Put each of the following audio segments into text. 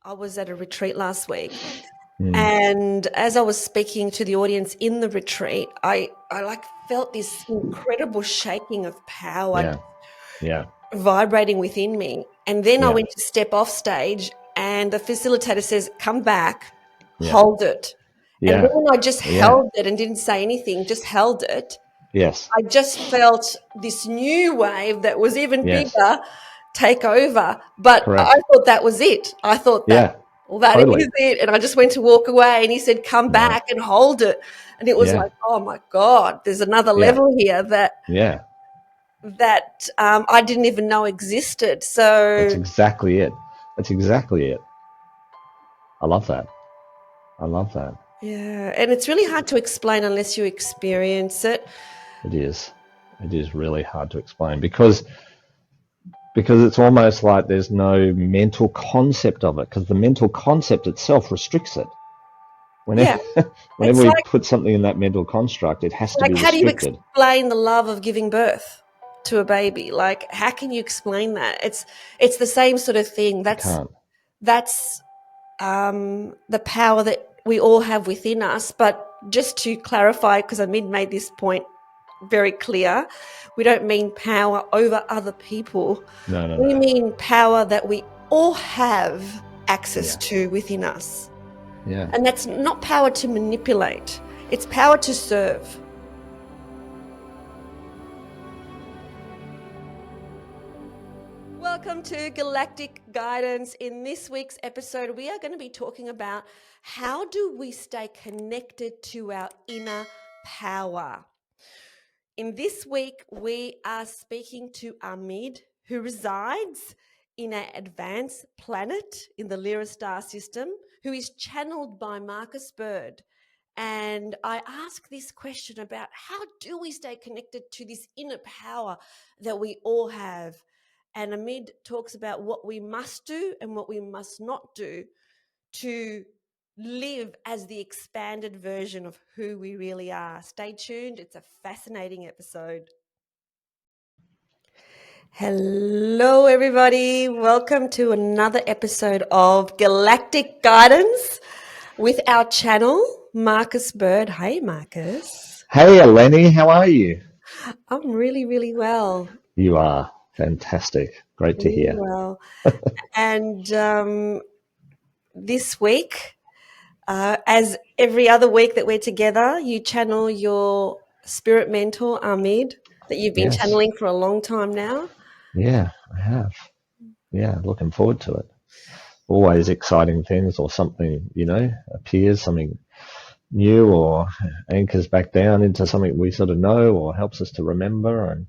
I was at a retreat last week, and as I was speaking to the audience in the retreat, I like felt this incredible shaking of power Yeah. vibrating within me. And then I Yeah. went to step off stage, and the facilitator says, "Come back, Yeah. hold it." And Yeah. when I just held it and didn't say anything, just held it, Yes. I just felt this new wave that was even Yes. bigger take over. But I Correct. thought that was it. I thought that, Yeah. well, that is Totally. it. And I just went to walk away, and he said, "Come Right. back and hold it." And it was Yeah. like, oh my God, there's another Yeah. level here that Yeah. I didn't even know existed. That's So exactly it. That's exactly it. I love that. I love that. yeah, and it's really hard to explain unless you experience it. It is. It is really hard to explain because it's almost like there's no mental concept of it, because the mental concept itself restricts it. Yeah, Whenever it's we like put something in that mental construct, it has to be how do you restricted. explain the love of giving birth to a baby? Like, how can you explain that? It's the same sort of thing. Can't. That's the power that we all have within us. But just to clarify, because Ameed made this point very clear, we don't mean power over other people. No. We mean power that we all have access to within us. Yeah. And that's not power to manipulate. It's power to serve. Welcome to Galactic Guidance. In this week's episode, we are going to be talking about how do we stay connected to our inner power. In this week, we are speaking to Ameed, who resides in an advanced planet in the Lyra star system, who is channeled by marcusbird. And I ask this question about how do we stay connected to this inner power that we all have. And Ameed talks about what we must do and what we must not do to live as the expanded version of who we really are. Stay tuned. It's a fascinating episode. Hello, everybody. Welcome to another episode of Galactic Guidance with our channel, marcusbird. Hey, Marcus. Hey, Eleni, how are you? I'm really, really well. You are fantastic. Great to Really hear. well. And this week, as every other week that we're together, you channel your spirit mentor, Ameed, that you've been Yes. channeling for a long time now. Yeah, I have. Yeah, looking forward to it. Always exciting things, or something, appears, something new, or anchors back down into something we sort of know, or helps us to remember. And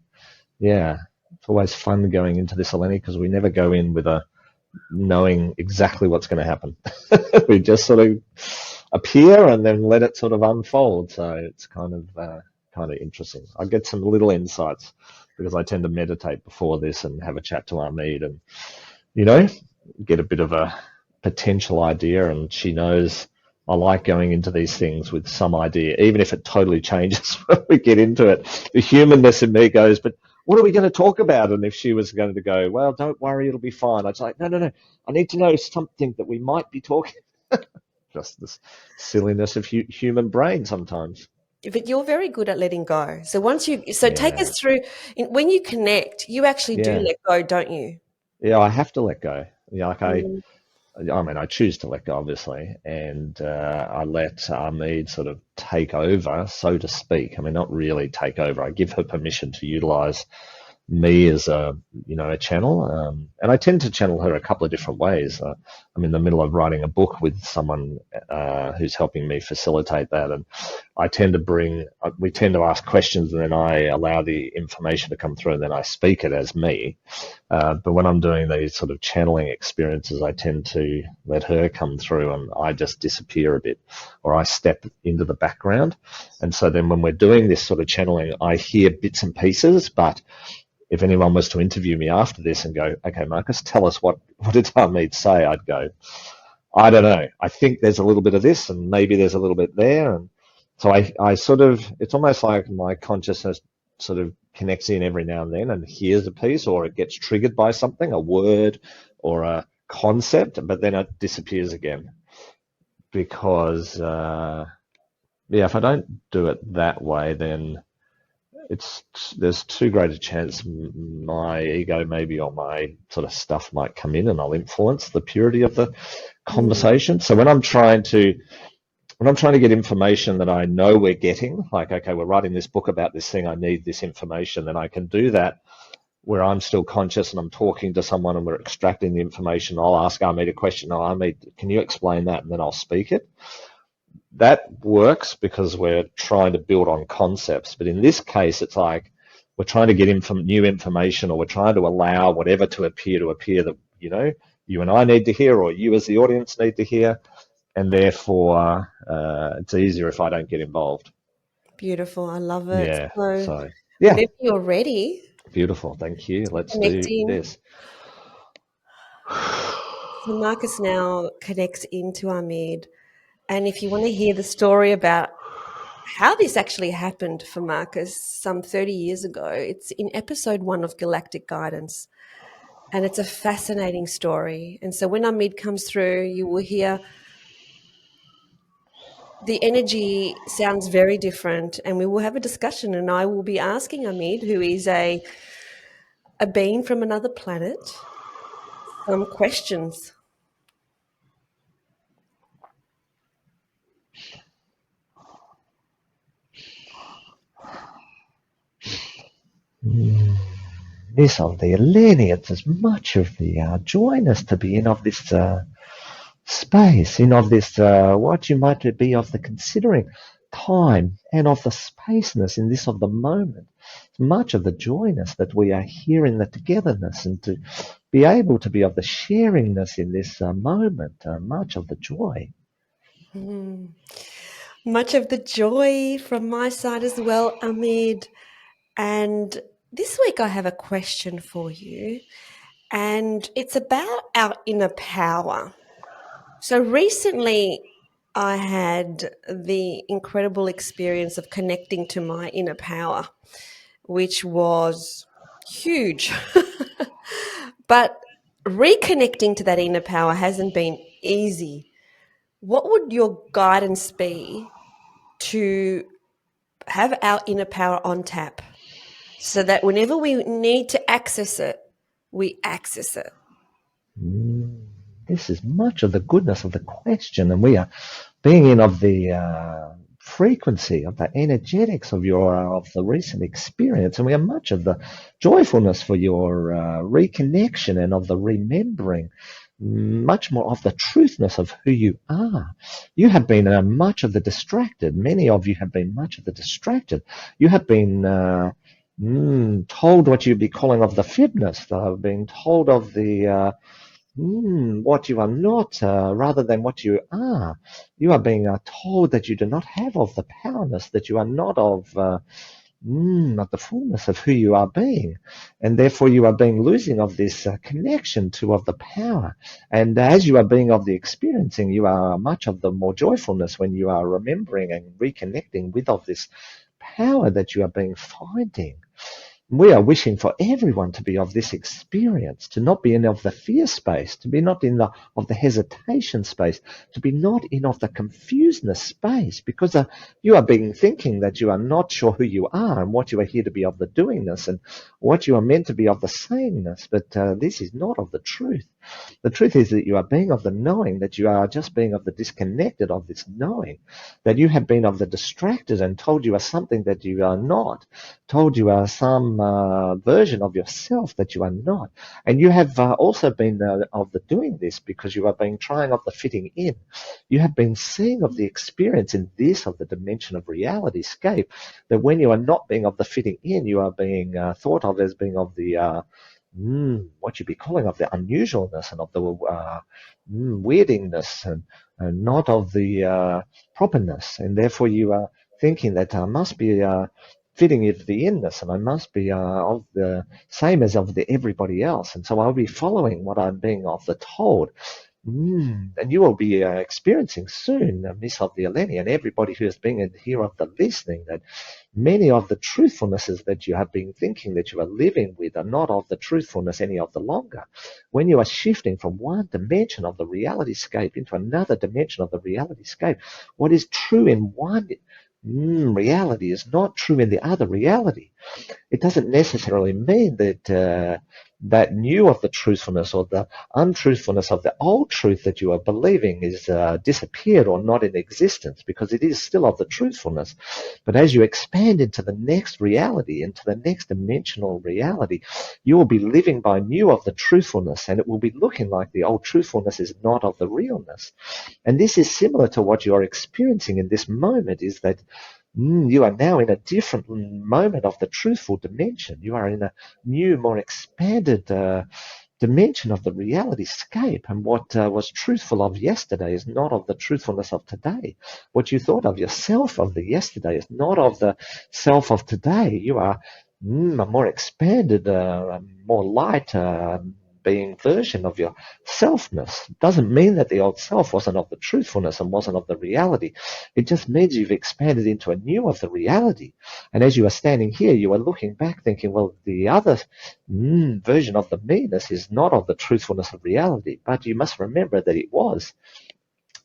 yeah, it's always fun going into this, Eleni, because we never go in with a knowing exactly what's going to happen. We just sort of appear and then let it sort of unfold. So it's kind of interesting. I get some little insights because I tend to meditate before this and have a chat to Ameed and, get a bit of a potential idea. And she knows I like going into these things with some idea, even if it totally changes when we get into it. The humanness in me goes, but what are we going to talk about? And if she was going to go, well, don't worry, it'll be fine. I'd say, no. I need to know something that we might be talking. Just this silliness of human brain sometimes. But you're very good at letting go. So take us through, when you connect, you actually do let go, don't you? Yeah, I have to let go. I choose to let go, obviously, and I let Ameed sort of take over, so to speak. I mean, not really take over. I give her permission to utilize me as a channel, and I tend to channel her a couple of different ways. I'm in the middle of writing a book with someone who's helping me facilitate that, and we tend to ask questions, and then I allow the information to come through, and then I speak it as me. But when I'm doing these sort of channeling experiences, I tend to let her come through, and I just disappear a bit, or I step into the background. And so then when we're doing this sort of channeling, I hear bits and pieces, but if anyone was to interview me after this and go, okay, Marcus, tell us what did Ameed say? I'd go, I don't know. I think there's a little bit of this and maybe there's a little bit there. And so I sort of, it's almost like my consciousness sort of connects in every now and then and hears a piece, or it gets triggered by something, a word or a concept, but then it disappears again because if I don't do it that way, then there's too great a chance my ego maybe or my sort of stuff might come in and I'll influence the purity of the conversation. So when I'm trying to get information that I know we're getting, like, okay, we're writing this book about this thing, I need this information, then I can do that where I'm still conscious and I'm talking to someone and we're extracting the information. I'll ask Ameed a question. Oh, Ameed, can you explain that? And then I'll speak it. That works because we're trying to build on concepts. But in this case, it's like we're trying to get new information, or we're trying to allow whatever to appear that, you and I need to hear, or you as the audience need to hear. And therefore, it's easier if I don't get involved. Beautiful. I love it. Yeah. So, whenever you're ready. Beautiful. Thank you. Let's do this. So Marcus now connects into Ameed. And if you want to hear the story about how this actually happened for Marcus some 30 years ago, it's in episode 1 of Galactic Guidance. And it's a fascinating story. And so when Ameed comes through, you will hear the energy sounds very different, and we will have a discussion, and I will be asking Ameed, who is a being from another planet, some questions. This of the Eleni, it's as much of the joyness to be in of this space, in of this what you might be of the considering time and of the spaceness in this of the moment. Much of the joyness that we are here in the togetherness, and to be able to be of the sharingness in this moment, much of the joy. Much of the joy from my side as well, Ameed. And this week I have a question for you, and it's about our inner power. So recently I had the incredible experience of connecting to my inner power, which was huge. But reconnecting to that inner power hasn't been easy. What would your guidance be to have our inner power on tap so that whenever we need to access it, we access it? This is much of the goodness of the question, and we are being in of the frequency of the energetics of the recent experience, and we are much of the joyfulness for your reconnection and of the remembering, much more of the truthness of who you are. You have been much of the distracted. Many of you have been much of the distracted. You have been told what you'd be calling of the fibness, being told of the what you are not, rather than what you are. You are being told that you do not have of the powerness, that you are not of the fullness of who you are being, and therefore you are being losing of this connection to of the power. And as you are being of the experiencing, you are much of the more joyfulness when you are remembering and reconnecting with of this power that you are being finding. We are wishing for everyone to be of this experience, to not be in of the fear space, to be not in of the hesitation space, to be not in of the confusedness space, because you are being thinking that you are not sure who you are and what you are here to be of the doingness and what you are meant to be of the sameness. But this is not of the truth. The truth is that you are being of the knowing, that you are just being of the disconnected of this knowing, that you have been of the distracted and told you are something that you are not, told you are some version of yourself that you are not. And you have also been of the doing this because you have been trying of the fitting in. You have been seeing of the experience in this of the dimension of reality scape, that when you are not being of the fitting in, you are being thought of as being of the what you'd be calling of the unusualness and of the weirdingness, and not of the properness. And therefore you are thinking that I must be fitting into the inness, and I must be of the same as of the everybody else. And so I'll be following what I'm being of the told. And you will be experiencing soon, Miss of the Eleni, and everybody who has been here of the listening, that many of the truthfulnesses that you have been thinking that you are living with are not of the truthfulness any of the longer. When you are shifting from one dimension of the reality scape into another dimension of the reality scape, what is true in one reality is not true in the other reality. It doesn't necessarily mean that that new of the truthfulness or the untruthfulness of the old truth that you are believing is disappeared or not in existence, because it is still of the truthfulness. But as you expand into the next reality, into the next dimensional reality, you will be living by new of the truthfulness, and it will be looking like the old truthfulness is not of the realness. And this is similar to what you are experiencing in this moment, is that you are now in a different moment of the truthful dimension. You are in a new, more expanded dimension of the reality scape. And what was truthful of yesterday is not of the truthfulness of today. What you thought of yourself of the yesterday is not of the self of today. You are a more expanded, more light being version of your selfness. It doesn't mean that the old self wasn't of the truthfulness and wasn't of the reality. It just means you've expanded into a new of the reality. And as you are standing here, you are looking back thinking, well, the other version of the me-ness is not of the truthfulness of reality. But you must remember that it was.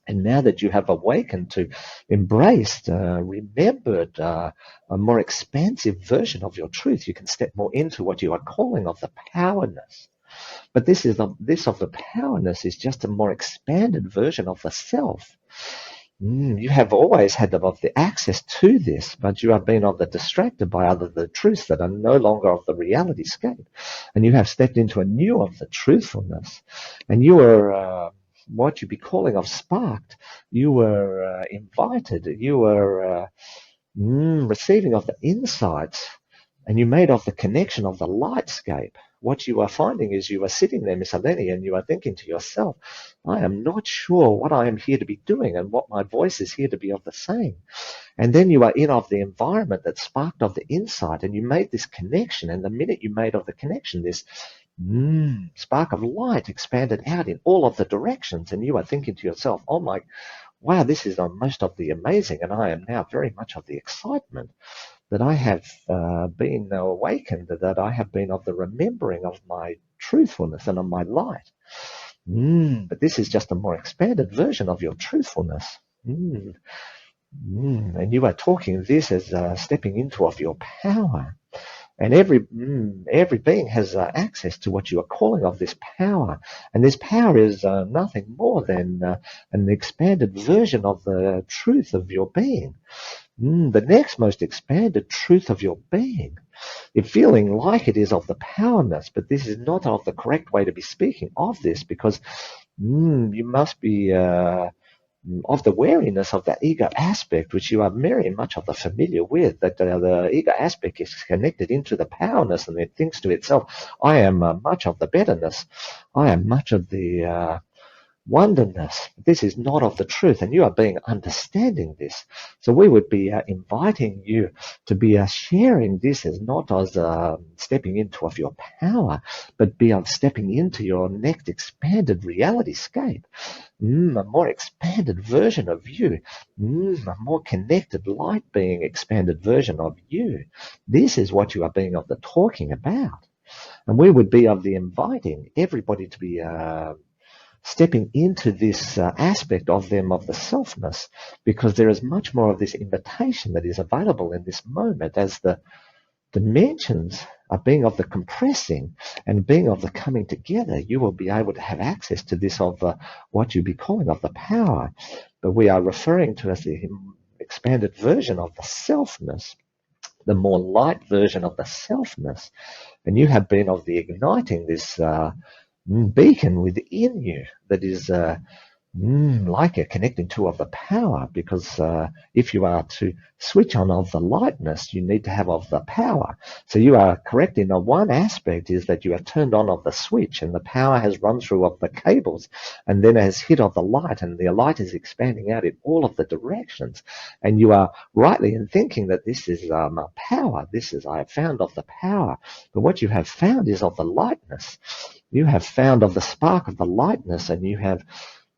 And now that you have awakened to embraced, remembered a more expansive version of your truth, you can step more into what you are calling of the powerness. But this of the powerness is just a more expanded version of the self. You have always had of the access to this, but you have been of the distracted by other the truths that are no longer of the reality scape. And you have stepped into a new of the truthfulness. And you are what you be calling of sparked. You were invited. You were receiving of the insights. And you made of the connection of the lightscape. What you are finding is you are sitting there, Miss Eleni, and you are thinking to yourself, I am not sure what I am here to be doing and what my voice is here to be of the same. And then you are in of the environment that sparked of the insight, and you made this connection. And the minute you made of the connection, this spark of light expanded out in all of the directions. And you are thinking to yourself, oh my, wow, this is most of the amazing. And I am now very much of the excitement that I have been awakened, that I have been of the remembering of my truthfulness and of my light. But this is just a more expanded version of your truthfulness. And you are talking this as stepping into of your power. And every being has access to what you are calling of this power. And this power is nothing more than an expanded version of the truth of your being. The next most expanded truth of your being. If feeling like it is of the powerness, but this is not of the correct way to be speaking of this, because you must be of the wariness of the ego aspect, which you are very much of the familiar with, that the ego aspect is connected into the powerness, and it thinks to itself, I am much of the betterness. I am much of the wonderness. This is not of the truth, and you are being understanding this. So we would be inviting you to be sharing this as not as stepping into of your power, but be of stepping into your next expanded reality scape. A more expanded version of you, a more connected light being expanded version of you. This is what you are being of the talking about. And we would be of the inviting everybody to be stepping into this aspect of them of the selfness, because there is much more of this invitation that is available in this moment as the dimensions are being of the compressing and being of the coming together. You will be able to have access to this of what you be calling of the power, but we are referring to as the expanded version of the selfness, the more light version of the selfness. And you have been of the igniting this beacon within you that is like you're connecting to of the power, because if you are to switch on of the lightness, you need to have of the power. So you are correct in the one aspect is that you have turned on of the switch and the power has run through of the cables and then has hit of the light, and the light is expanding out in all of the directions. And you are rightly in thinking that this is a power. This is, I have found of the power. But what you have found is of the lightness. You have found of the spark of the lightness, and you have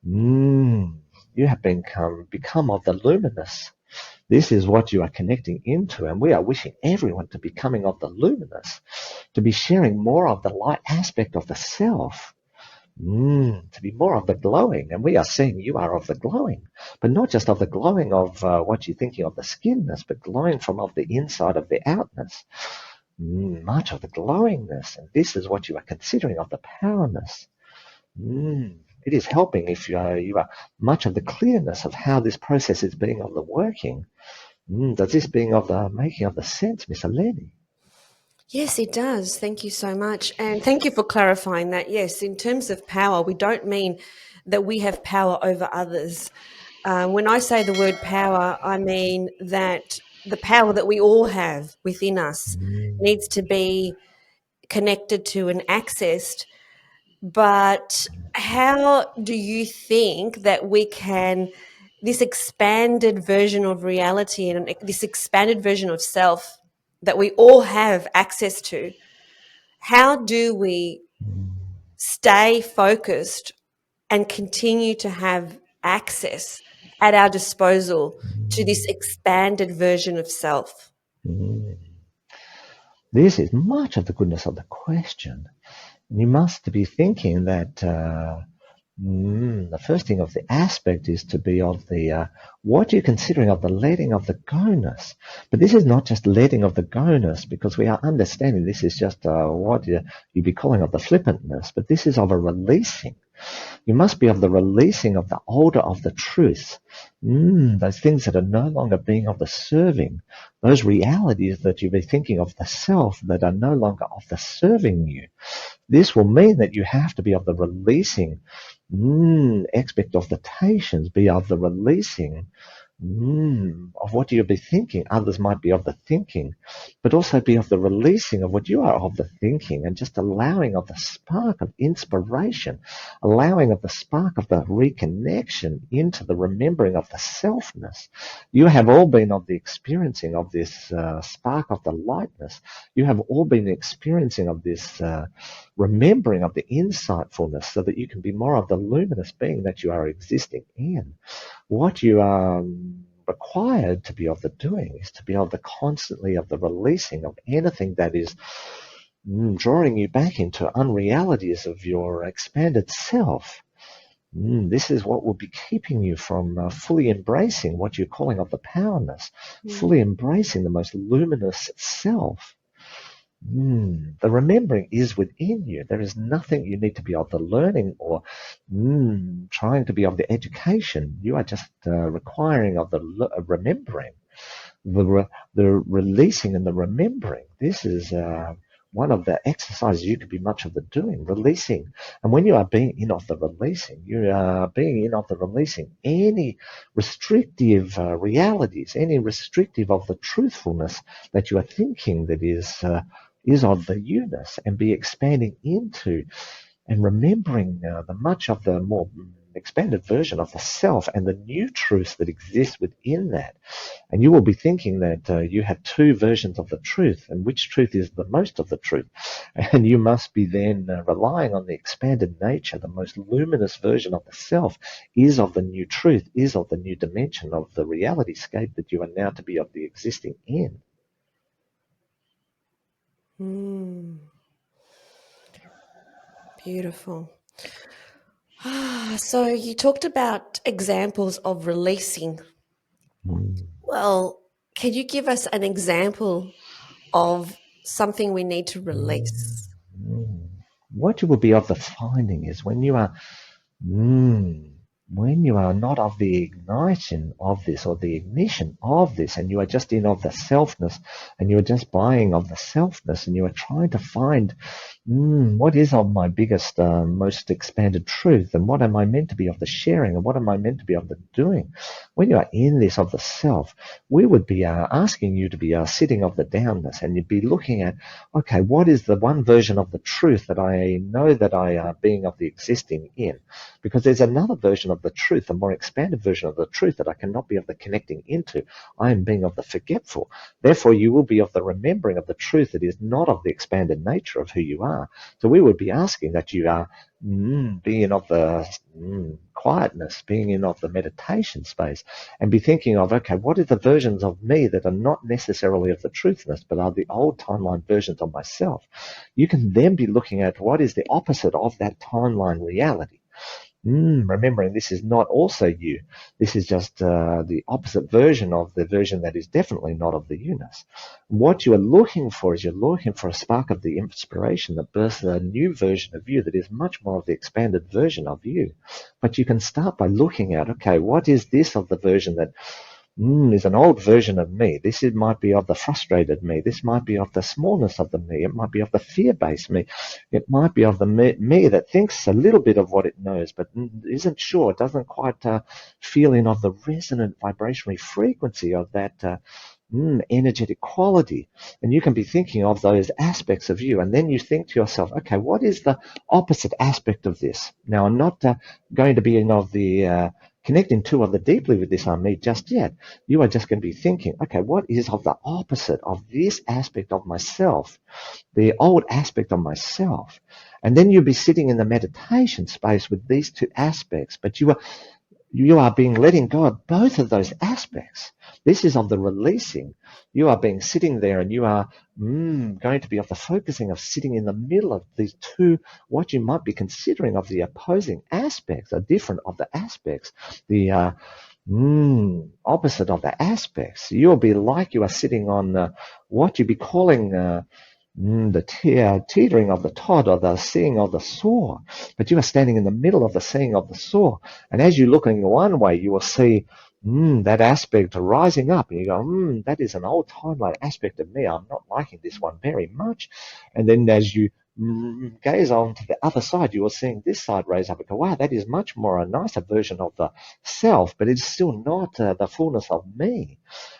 you have become of the luminous. This is what you are connecting into, and we are wishing everyone to be coming of the luminous, to be sharing more of the light aspect of the self, to be more of the glowing. And we are seeing you are of the glowing, but not just of the glowing of what you're thinking of the skinness, but glowing from of the inside of the outness. Much of the glowingness, and this is what you are considering of the powerness. It is helping if you are much of the clearness of how this process is being of the working. Does this being of the making of the sense, Miss Eleni? Yes, it does. Thank you so much. And thank you for clarifying that. Yes, in terms of power, we don't mean that we have power over others. When I say the word power, I mean that the power that we all have within us needs to be connected to and accessed. But how do you think that we can, this expanded version of reality and this expanded version of self that we all have access to, how do we stay focused and continue to have access at our disposal to this expanded version of self? This is much of the goodness of the question. You must be thinking that the first thing of the aspect is to be of the what you're considering of the letting of the go-ness. But this is not just letting of the go-ness, because we are understanding this is just what you'd be calling of the flippantness, but this is of a releasing. You must be of the releasing of the older of the truth. Those things that are no longer being of the serving. Those realities that you be thinking of the self that are no longer of the serving you. This will mean that you have to be of the releasing expectations, be of the releasing of what you'll be thinking. Others might be of the thinking, but also be of the releasing of what you are of the thinking, and just allowing of the spark of inspiration, allowing of the spark of the reconnection into the remembering of the selfness. You have all been of the experiencing of this spark of the lightness. You have all been experiencing of this remembering of the insightfulness, so that you can be more of the luminous being that you are existing in. What you are required to be of the doing is to be of the constantly of the releasing of anything that is drawing you back into unrealities of your expanded self. This is what will be keeping you from fully embracing what you're calling of the powerness, fully embracing the most luminous self. The remembering is within you. There is nothing you need to be of the learning or trying to be of the education. You are just requiring of the remembering, the releasing and the remembering. This is one of the exercises you could be much of the doing, releasing. And when you are being in of the releasing, you are being in of the releasing any restrictive realities, any restrictive of the truthfulness that you are thinking that is of the you-ness, and be expanding into and remembering the much of the more expanded version of the self and the new truth that exists within that. And you will be thinking that you have two versions of the truth, and which truth is the most of the truth. And you must be then relying on the expanded nature, the most luminous version of the self is of the new truth, is of the new dimension of the reality scape that you are now to be of the existing in. Beautiful. So you talked about examples of releasing. Well, can you give us an example of something we need to release? What you will be of the finding is when you are when you are not of the ignition of this or the ignition of this, and you are just in of the selfness, and you are just buying of the selfness, and you are trying to find what is of my biggest, most expanded truth, and what am I meant to be of the sharing, and what am I meant to be of the doing. When you are in this of the self, we would be asking you to be sitting of the downness, and you'd be looking at, okay, what is the one version of the truth that I know that I being of the existing in? Because there's another version of the truth, a more expanded version of the truth that I cannot be of the connecting into. I am being of the forgetful. Therefore, you will be of the remembering of the truth that is not of the expanded nature of who you are. So we would be asking that you are being of the quietness, being in of the meditation space, and be thinking of, okay, what are the versions of me that are not necessarily of the truthness, but are the old timeline versions of myself? You can then be looking at what is the opposite of that timeline reality. Remembering this is not also you. This is just the opposite version of the version that is definitely not of the you-ness. What you are looking for is you're looking for a spark of the inspiration that births a new version of you that is much more of the expanded version of you. But you can start by looking at, okay, what is this of the version that is an old version of me. Might be of the frustrated me. This might be of the smallness of the me. It might be of the fear-based me. It might be of the me that thinks a little bit of what it knows, but isn't sure, doesn't quite feel in of the resonant vibrationary frequency of that energetic quality. And you can be thinking of those aspects of you, and then you think to yourself, okay, what is the opposite aspect of this? Now, I'm not going to be in of the connecting too of the deeply with this Ameed just yet. You are just going to be thinking, okay, what is of the opposite of this aspect of myself, the old aspect of myself? And then you'll be sitting in the meditation space with these two aspects, but you are being letting go of both of those aspects. This is of the releasing. You are being sitting there, and you are going to be of the focusing of sitting in the middle of these two, what you might be considering of the opposing aspects, or different of the aspects, the opposite of the aspects. You'll be like you are sitting on what you'd be calling the teetering of the Todd, or the seeing of the saw, but you are standing in the middle of the seeing of the saw, and as you're looking one way, you will see that aspect rising up, and you go, that is an old timeline aspect of me. I'm not liking this one very much. And then as you gaze on to the other side, you are seeing this side raise up and go, wow, that is much more a nicer version of the self, but it's still not the fullness of me.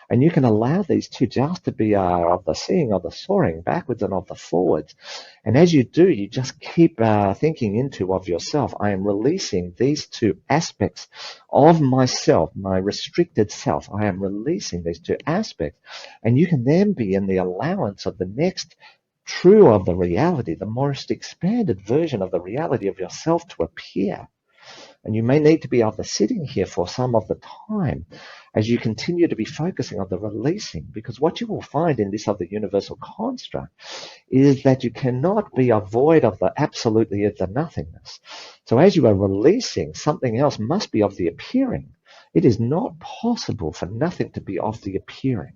And you can allow these two just to be of the seeing, of the soaring backwards and of the forwards. And as you do, you just keep thinking into of yourself. I am releasing these two aspects of myself, my restricted self. I am releasing these two aspects. And you can then be in the allowance of the next true of the reality, the most expanded version of the reality of yourself to appear. And you may need to be of the sitting here for some of the time as you continue to be focusing on the releasing, because what you will find in this other universal construct is that you cannot be void of the absolutely of the nothingness. So as you are releasing, something else must be of the appearing. It is not possible for nothing to be of the appearing.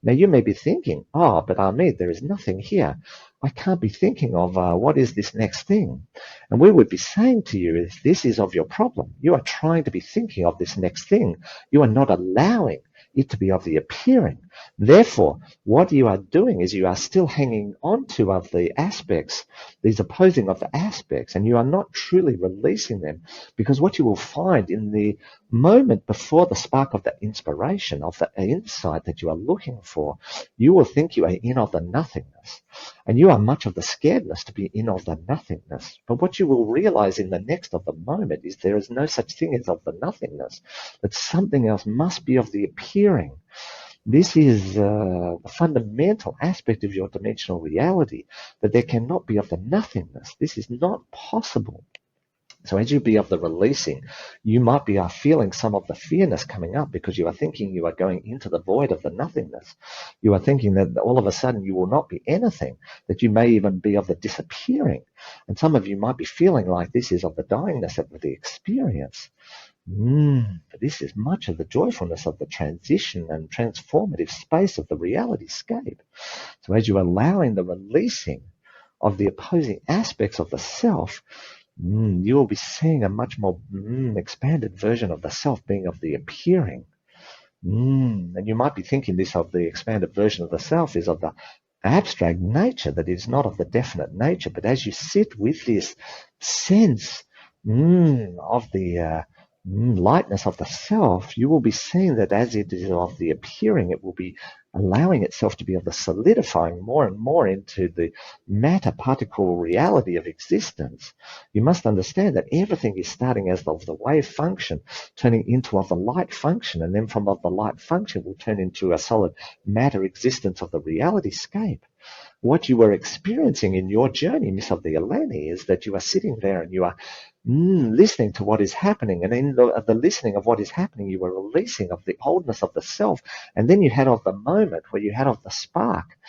Now you may be thinking, but Ameed, there is nothing here. I can't be thinking of what is this next thing. And we would be saying to you, if this is of your problem, you are trying to be thinking of this next thing. You are not allowing it to be of the appearing. Therefore, what you are doing is you are still hanging on to of the aspects, these opposing of the aspects, and you are not truly releasing them, because what you will find in the moment before the spark of the inspiration, of the insight that you are looking for, you will think you are in of the nothingness. And you are much of the scaredness to be in of the nothingness. But what you will realize in the next of the moment is there is no such thing as of the nothingness, that something else must be of the appearing. This is the fundamental aspect of your dimensional reality, that there cannot be of the nothingness. This is not possible. So as you be of the releasing, you might be feeling some of the fearness coming up, because you are thinking you are going into the void of the nothingness. You are thinking that all of a sudden you will not be anything, that you may even be of the disappearing. And some of you might be feeling like this is of the dyingness of the experience. But this is much of the joyfulness of the transition and transformative space of the reality scape. So as you're allowing the releasing of the opposing aspects of the self, You will be seeing a much more expanded version of the self being of the appearing. And you might be thinking this of the expanded version of the self is of the abstract nature, that is not of the definite nature. But as you sit with this sense of the lightness of the self, you will be seeing that as it is of the appearing, it will be allowing itself to be of the solidifying more and more into the matter particle reality of existence. You must understand that everything is starting as of the wave function, turning into of the light function, and then from of the light function will turn into a solid matter existence of the reality scape. What you are experiencing in your journey, Miss of the Eleni, is that you are sitting there and you are listening to what is happening. And in the listening of what is happening, you are releasing of the oldness of the self. And then you had of the moment where you had of the spark,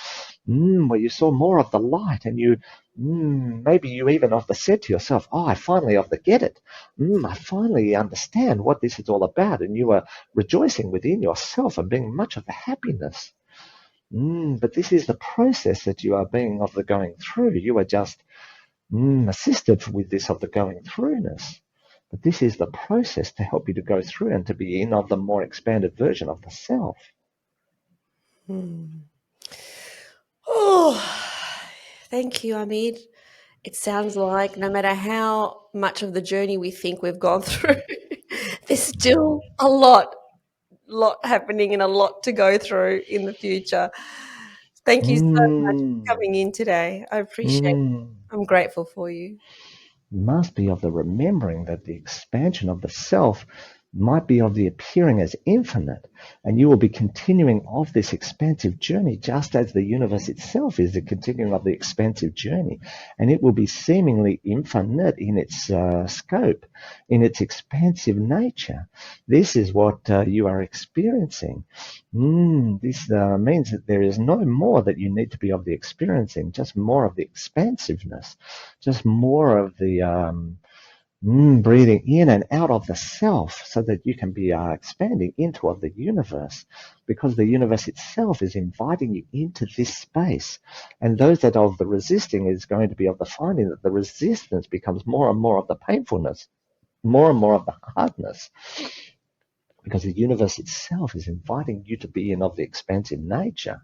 where you saw more of the light, and you maybe you even of the said to yourself, oh, I finally of the get it. I finally understand what this is all about. And you are rejoicing within yourself and being much of the happiness. But this is the process that you are being of the going through. You are just assisted with this of the going throughness. But this is the process to help you to go through and to be in of the more expanded version of the self. Oh, thank you, Ameed. It sounds like no matter how much of the journey we think we've gone through, there's still a lot happening and a lot to go through in the future. Thank you so much for Mm, coming in today. I appreciate it. mm. I'm grateful for you. Must be of the remembering that the expansion of the self might be of the appearing as infinite, and you will be continuing of this expansive journey just as the universe itself is the continuing of the expansive journey, and it will be seemingly infinite in its scope, in its expansive nature. This is what you are experiencing. This means that there is no more that you need to be of the experiencing, just more of the expansiveness, just more of the breathing in and out of the self, so that you can be expanding into of the universe, because the universe itself is inviting you into this space. And those that are of the resisting is going to be of the finding that the resistance becomes more and more of the painfulness, more and more of the hardness, because the universe itself is inviting you to be in of the expansive nature.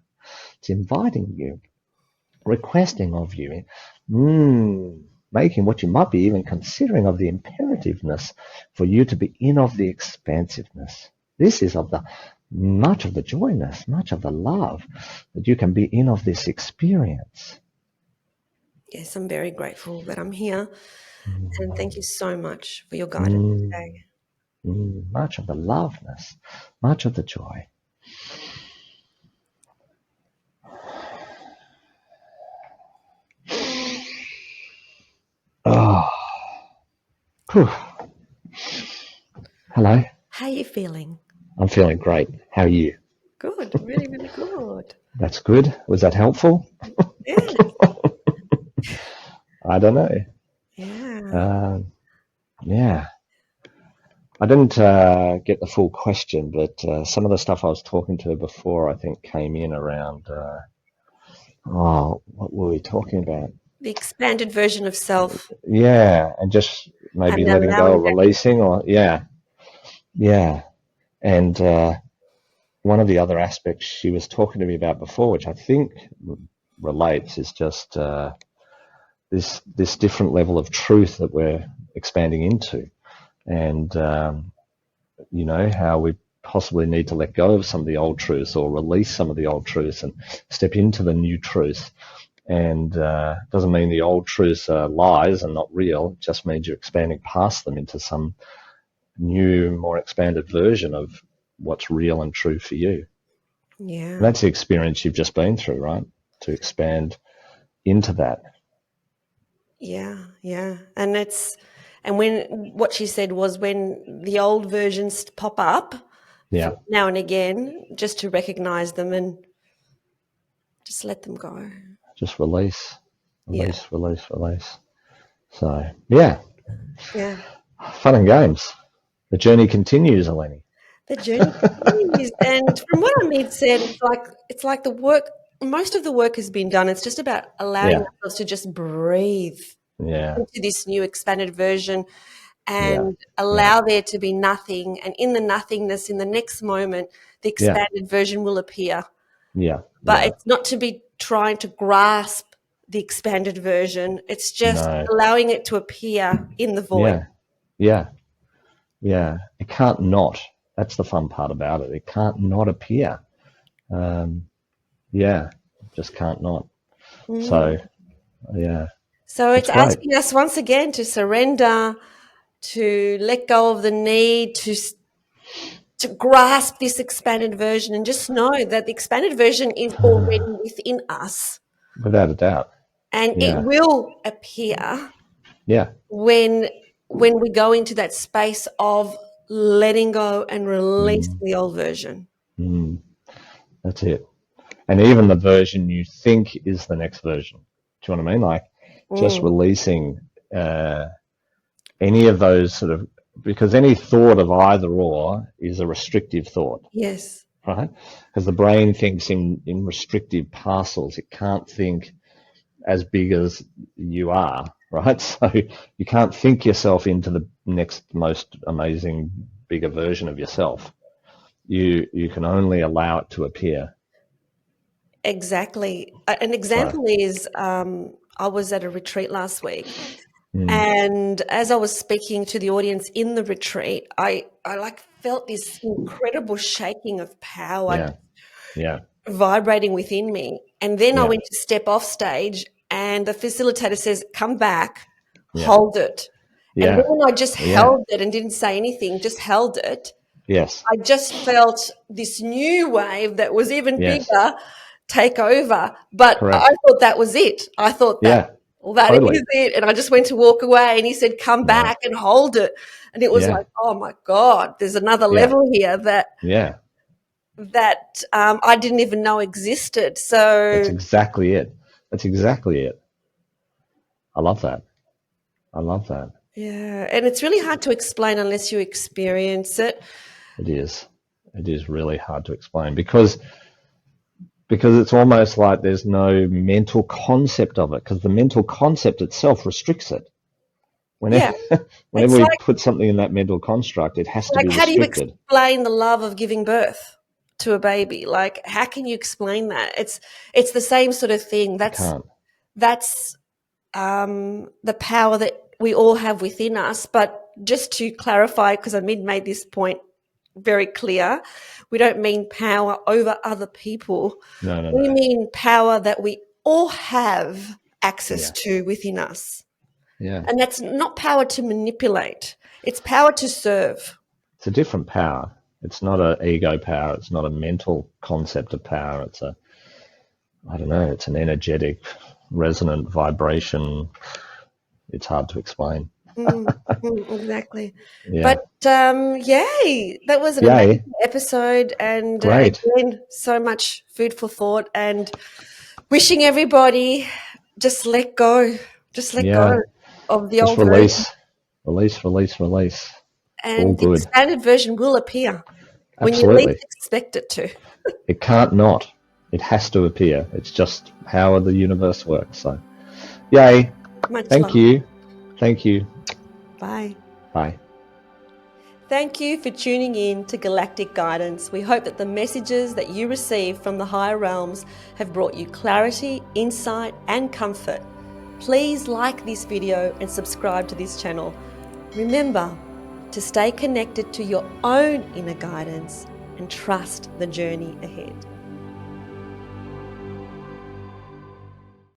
It's inviting you, requesting of you, making what you might be even considering of the imperativeness for you to be in of the expansiveness. This is of the much of the joyness, much of the love that you can be in of this experience. Yes, I'm very grateful that I'm here. And thank you so much for your guidance today. Much of the loveness, much of the joy. Oh, whew. Hello. How are you feeling? I'm feeling great. How are you? Good, really, really good. That's good. Was that helpful? Yeah, I don't know. yeah. Yeah. I didn't get the full question, but some of the stuff I was talking to before, I think, came in around, what were we talking about? The expanded version of self Yeah, and just maybe and letting go allowing or that. releasing, or yeah. And one of the other aspects she was talking to me about before, which I think relates, is just this different level of truth that we're expanding into, and how we possibly need to let go of some of the old truths or release some of the old truths and step into the new truth. And doesn't mean the old truths are lies and not real. It just means you're expanding past them into some new, more expanded version of what's real and true for you. Yeah. And that's the experience you've just been through, right? To expand into that. Yeah, yeah. And when what she said was, when the old versions pop up Yeah. now and again, just to recognize them and just let them go. Just release, Yeah, release. So, yeah, yeah. fun and games. The journey continues, Eleni. The journey continues. And from what Ameed said, it's like the work, most of the work has been done. It's just about allowing Yeah, ourselves to just breathe. Yeah. into this new expanded version Yeah. and allow there to be nothing. And in the nothingness, in the next moment, the Yeah. expanded version will appear. Yeah. But Yeah. it's not to be trying to grasp the expanded version. It's just No. allowing it to appear in the void. Yeah. Yeah. Yeah. It can't not. That's the fun part about it. It can't not appear. Yeah. It just can't not. So, yeah. So It's it's great. asking us once again to surrender, to let go of the need to grasp this expanded version, and just know that the expanded version is already within us, Without a doubt. and it Yeah. will appear Yeah. when we go into that space of letting go and releasing the old version. That's it. And even the version you think is the next version. Do you know what I mean? Like just releasing any of those sort of, because any thought of either or is a restrictive thought, Yes. right? Because the brain thinks in restrictive parcels. It can't think as big as you are, right? So you can't think yourself into the next most amazing, bigger version of yourself. You can only allow it to appear. Exactly. An So, example is I was at a retreat last week, and as I was speaking to the audience in the retreat, I like felt this incredible shaking of power yeah, yeah, vibrating within me. And then I yeah, went to step off stage, and the facilitator says, "Come back, yeah, hold it." And yeah, then I just yeah, held it and didn't say anything, just held it. yes, I just felt this new wave that was even yes, bigger take over. But I correct. thought that was it. I thought that, Yeah, well, that is totally. it. And I just went to walk away, and he said, "Come Yeah, back and hold it." And it was yeah, like, oh my God, there's another yeah, level here that yeah. I didn't even know existed. That's So exactly it. That's exactly it. I love that. I love that. yeah, and it's really hard to explain unless you experience it. It is. It is really hard to explain because it's almost like there's no mental concept of it because the mental concept itself restricts it. Whenever, Yeah, whenever it's we like put something in that mental construct, it has to be how do you restricted. explain the love of giving birth to a baby? Like, how can you explain that? It's the same sort of thing. You can't. That's the power that we all have within us. But just to clarify, because Ameed made this point very clear, we don't mean power over other people. No, no, We no. mean power that we all have access Yeah, to within us. yeah. And that's not power to manipulate. It's power to serve. It's a different power. It's not an ego power. It's not a mental concept of power. I don't know, it's an energetic, resonant vibration. It's hard to explain. Exactly. Yeah. But yay, that was an Yay. amazing episode. And Great. again, so much food for thought, and wishing everybody just let go. Just let go Yeah. of the Just old version, release. Release, release, release. It's all and the good. expanded version will appear when you least Absolutely. expect it to. It can't not. It has to appear. It's just how the universe works. So, yay. Much Thank love. you. Thank you. Bye. Bye. Thank you for tuning in to Galactic Guidance. We hope that the messages that you receive from the higher realms have brought you clarity, insight, and comfort. Please like this video and subscribe to this channel. Remember to stay connected to your own inner guidance and trust the journey ahead.